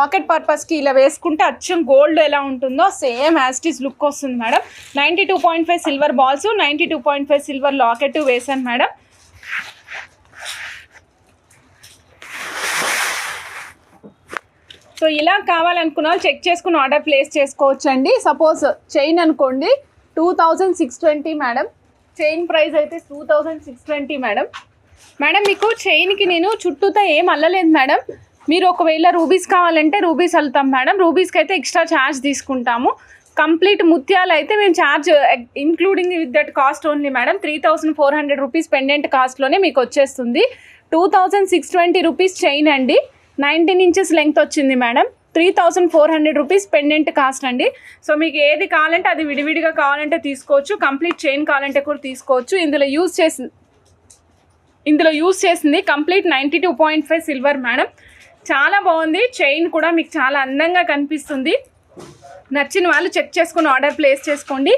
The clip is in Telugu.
పాకెట్ పర్పస్కి ఇలా వేసుకుంటే అచ్చం గోల్డ్ ఎలా ఉంటుందో సేమ్ యాస్టీస్ లుక్ వస్తుంది madam. 92.5 silver balls, 92.5 silver locket వేసాను మేడం. సో ఇలా కావాలనుకున్న వాళ్ళు చెక్ చేసుకుని ఆర్డర్ ప్లేస్ చేసుకోవచ్చండి. సపోజ్ చైన్ అనుకోండి 2620 మేడం. చైన్ ప్రైస్ అయితే 2620 మేడం. మేడం మీకు చైన్కి నేను చుట్టూతో ఏం అల్లలేదు మేడం. మీరు ఒకవేళ రూబీస్ కావాలంటే రూబీస్ అల్లుతాం మేడం. రూబీస్కి అయితే ఎక్స్ట్రా ఛార్జ్ తీసుకుంటాము. కంప్లీట్ ముత్యాలు అయితే మేము charge including with that cost only madam. 3400 rupees pendant కాస్ట్లోనే మీకు వచ్చేస్తుంది. 2620 రూపీస్ చైన్ అండి. 19 ఇంచెస్ లెంగ్త్ వచ్చింది మేడం. 3400 రూపీస్ పెండెంట్ కాస్ట్ అండి. సో మీకు ఏది కావాలంటే అది విడివిడిగా కావాలంటే తీసుకోవచ్చు. కంప్లీట్ చైన్ కావాలంటే కూడా తీసుకోవచ్చు. ఇందులో యూజ్ చేసింది కంప్లీట్ 92.5 సిల్వర్ మేడం. చాలా బాగుంది. చైన్ కూడా మీకు చాలా అందంగా కనిపిస్తుంది. నచ్చిన వాళ్ళు చెక్ చేసుకుని ఆర్డర్ ప్లేస్ చేసుకోండి.